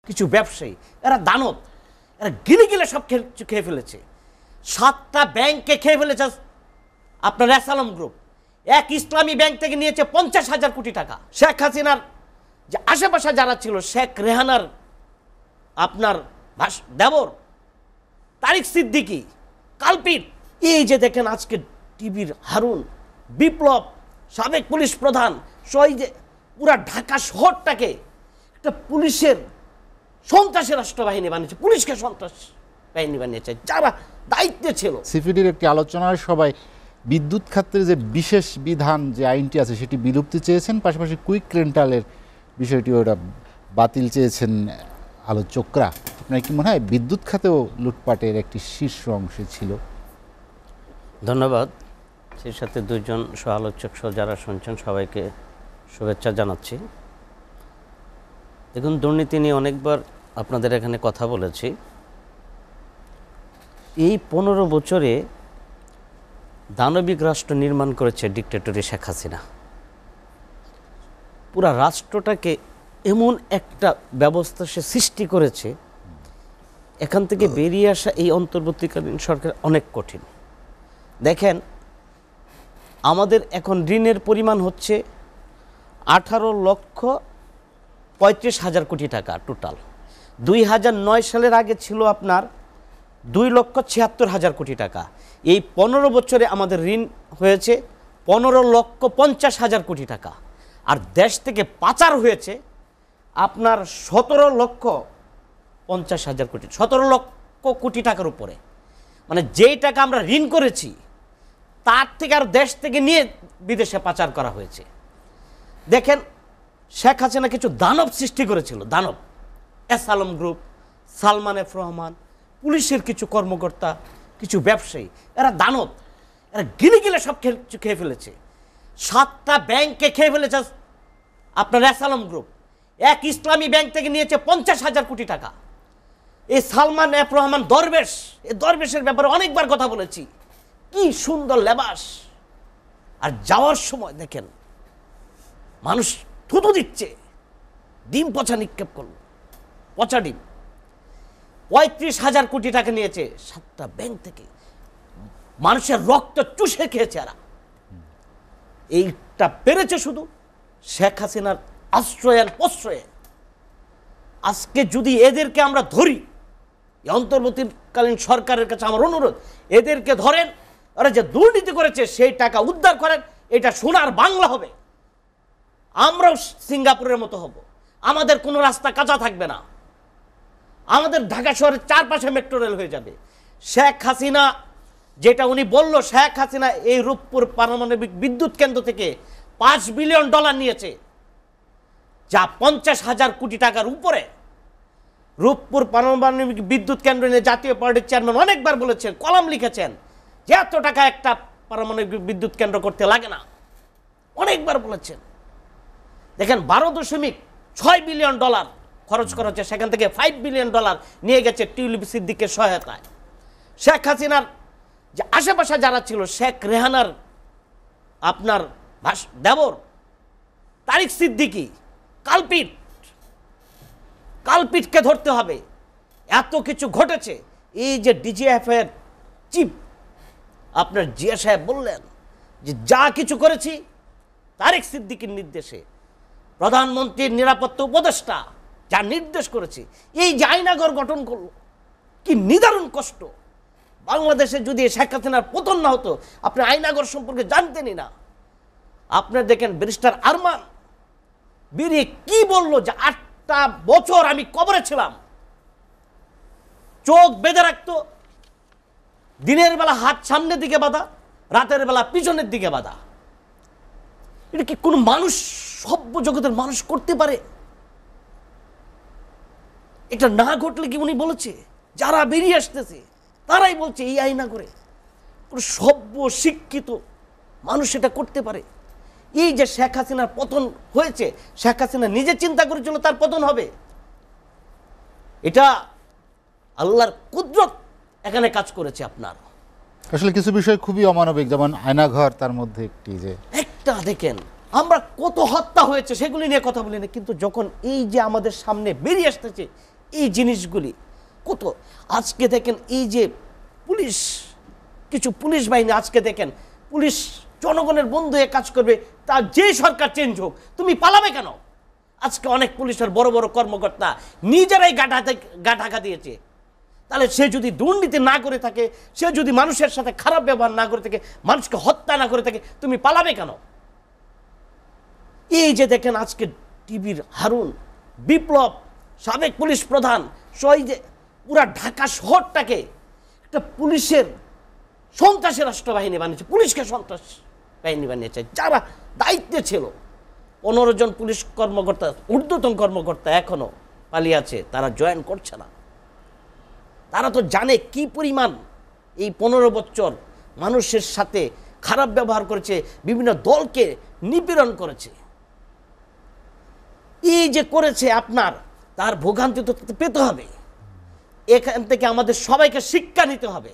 কিছু ব্যবসায়ী, এরা দানব, এরা গিলে গিলে সব খেয়ে ফেলেছে। 7টা ব্যাংকে খেয়ে ফেলেছে আপনার অ্যাসালম গ্রুপ। এক ইসলামী ব্যাংক থেকে নিয়েছে 50,000 কোটি টাকা। শেখ হাসিনার যে আশেপাশে যারা ছিল, শেখ রেহানার আপনার দেবর তারিক সিদ্দিকী কালপিট। এই যে দেখেন আজকে টিভির হারুন, বিপ্লব, সাবেক পুলিশ প্রধান, সই যে পুরা ঢাকা শহরটাকে একটা পুলিশের সন্ত্রাসী রাষ্ট্রবাহিনী বানিয়েছে, পুলিশকে সন্ত্রাস বাহিনী বানিয়েছে যারা দায়িত্বে ছিল। সিপিডির একটি আলোচনার সবাই বিদ্যুৎ খাতের যে বিশেষ বিধান যে আইনটি আছে সেটি বিলুপ্তি চেয়েছেন, পাশাপাশি কুইক রেন্টালের বিষয়টি ওরা বাতিল চেয়েছেন আলোচকরা। আপনার কি মনে হয় বিদ্যুৎ খাতেও লুটপাটের একটি শীর্ষ অংশে ছিল? ধন্যবাদ। সেই সাথে দুইজন সহ আলোচক সহ যারা শুনছেন সবাইকে শুভেচ্ছা জানাচ্ছি। দেখুন, দুর্নীতি নিয়ে অনেকবার আপনাদের এখানে কথা বলেছি। এই 15 বছরে দানবিক রাষ্ট্র নির্মাণ করেছে ডিক্টেটরি শেখ হাসিনা। পুরা রাষ্ট্রটাকে এমন একটা ব্যবস্থা সে সৃষ্টি করেছে, এখান থেকে বেরিয়ে আসা এই অন্তর্বর্তীকালীন সরকার অনেক কঠিন। দেখেন, আমাদের এখন ঋণের পরিমাণ হচ্ছে 18,35,000 কোটি টাকা টোটাল। 2009 সালের আগে ছিল আপনার 2,76,000 কোটি টাকা। এই 15 বছরে আমাদের ঋণ হয়েছে 15,50,000 কোটি টাকা। আর দেশ থেকে পাচার হয়েছে আপনার 17,50,000 কোটি, 17 লক্ষ কোটি টাকার উপরে। মানে যেই টাকা আমরা ঋণ করেছি তার থেকে আর দেশ থেকে নিয়ে বিদেশে পাচার করা হয়েছে। দেখেন, শেখ হাসিনা কিছু দানব সৃষ্টি করেছিল, দানব। অ্যাসালম গ্রুপ, সালমান এফ রহমান, পুলিশের কিছু কর্মকর্তা, কিছু ব্যবসায়ী, এরা দানব, এরা গিলে গিলে সব খেয়ে ফেলেছে। 7টা ব্যাংকে খেয়ে ফেলেছে আপনার অ্যাসালম গ্রুপ। এক ইসলামী ব্যাংক থেকে নিয়েছে 50,000 কোটি টাকা। এই সালমান এফ রহমান দরবেশ, এই দরবেশের ব্যাপারে অনেকবার কথা বলেছি। কি সুন্দর লেবাস, আর যাওয়ার সময় দেখেন মানুষ থুতু দিচ্ছে, ডিম পচা নিক্ষেপ করল, পচা ডিম। 35,000 কোটি টাকা নিয়েছে 7টা ব্যাংক থেকে, মানুষের রক্ত চুষে খেয়েছে এরা। এইটা পেরেছে শুধু শেখ হাসিনার আশ্রয়ান প্রশ্রয়ে। আজকে যদি এদেরকে আমরা ধরি, অন্তর্বর্তীকালীন সরকারের কাছে আমার অনুরোধ, এদেরকে ধরেন, ওরা যে দুর্নীতি করেছে সেই টাকা উদ্ধার করেন, এটা সোনার বাংলা হবে। আমরাও সিঙ্গাপুরের মতো হব, আমাদের কোনো রাস্তা কাঁচা থাকবে না, আমাদের ঢাকা শহরের চারপাশে মেট্রো রেল হয়ে যাবে। শেখ হাসিনা যেটা উনি বলল, শেখ হাসিনা এই রূপপুর পারমাণবিক বিদ্যুৎ কেন্দ্র থেকে $5 বিলিয়ন নিয়েছে, যা 50,000 কোটি টাকার উপরে। রূপপুর পারমাণবিক বিদ্যুৎ কেন্দ্র নিয়ে জাতীয় পার্টির চেয়ারম্যান অনেকবার বলেছেন, কলাম লিখেছেন যে এত টাকা একটা পারমাণবিক বিদ্যুৎ কেন্দ্র করতে লাগে না, অনেকবার বলেছেন। দেখেন, $12.6 বিলিয়ন খরচ করা হচ্ছে, সেখান থেকে $5 বিলিয়ন নিয়ে গেছে টিউলিপ সিদ্দিকের সহায়তায়। শেখ হাসিনার যে আশেপাশে যারা ছিল, শেখ রেহানার আপনার দেবর তারিক সিদ্দিকী কালপিট, কালপিটকে ধরতে হবে। এত কিছু ঘটেছে। এই যে ডিজিএফ এর চিফ আপনার জিয়া সাহেব বললেন যে যা কিছু করেছি তারিক সিদ্দিকীর নির্দেশে, প্রধানমন্ত্রীর নিরাপত্তা উপদেষ্টা যা নির্দেশ করেছে, এই যে আয়নাঘর গঠন করলো, কি নিদারুণ কষ্ট। বাংলাদেশে যদি শেখ হাসিনার পতন না হতো, আপনি আয়নাঘর সম্পর্কে জানতেনই না। আপনার দেখেন ব্যারিস্টার আরমান বেরিয়ে কি বলল যে 8টা বছর আমি কবরে ছিলাম, চোখ বেঁধে রাখতো, দিনের বেলা হাত সামনের দিকে বাঁধা, রাতের বেলা পিছনের দিকে বাঁধা। এটা কি কোনো মানুষ, সভ্য জগতের মানুষ করতে পারে? এটা না ঘটলে কি উনি বলেছে? যারা বেরিয়ে আসতেছে তারাই বলছে এই আইনা করে। কোনো সভ্য শিক্ষিত মানুষ এটা করতে পারে? এই যে শেখ হাসিনার পতন হয়েছে, শেখ হাসিনা নিজে চিন্তা করেছিল তার পতন হবে। এটা আল্লাহর কুদরত এখানে কাজ করেছে। আপনার আসলে কিছু বিষয় খুবই অমানবিক, যেমন আয়নাঘর তার মধ্যে একটি। যে একটা দেখেন, আমরা কত হত্যা হয়েছে সেগুলি নিয়ে কথা বলি না, কিন্তু যখন এই যে আমাদের সামনে বেরিয়ে আসতেছে এই জিনিসগুলি কত আজকে দেখেন এই যে পুলিশ কিছু পুলিশ বাহিনী আজকে দেখেন পুলিশ জনগণের বন্ধু হয়ে কাজ করবে তা যে সরকার চেঞ্জ হোক তুমি পালাবে কেন আজকে অনেক পুলিশের বড় বড় কর্মকর্তা নিজেরাই গা দিয়েছে তাহলে সে যদি দুর্নীতি না করে থাকে সে যদি মানুষের সাথে খারাপ ব্যবহার না করে থাকে মানুষকে হত্যা না করে থাকে তুমি পালাবে কেন এই যে দেখেন আজকে টিভির হারুন বিপ্লব সাবেক পুলিশ প্রধান সই যে পুরা ঢাকা শহরটাকে একটা পুলিশের সন্ত্রাসী রাষ্ট্রবাহিনী বানিয়েছে পুলিশকে সন্ত্রাস বাহিনী বানিয়েছে যারা দায়িত্বে ছিল 15 জন পুলিশ কর্মকর্তা ঊর্ধ্বতন কর্মকর্তা এখনো পালিয়ে আছে তারা জয়েন করছে না তারা তো জানে কি পরিমাণ এই 15 বছর মানুষের সাথে খারাপ ব্যবহার করেছে বিভিন্ন দলকে নিপীড়ন করেছে এই যে করেছে আপনার তার ভোগান্তি তো পেতে হবে এখান থেকে আমাদের সবাইকে শিক্ষা নিতে হবে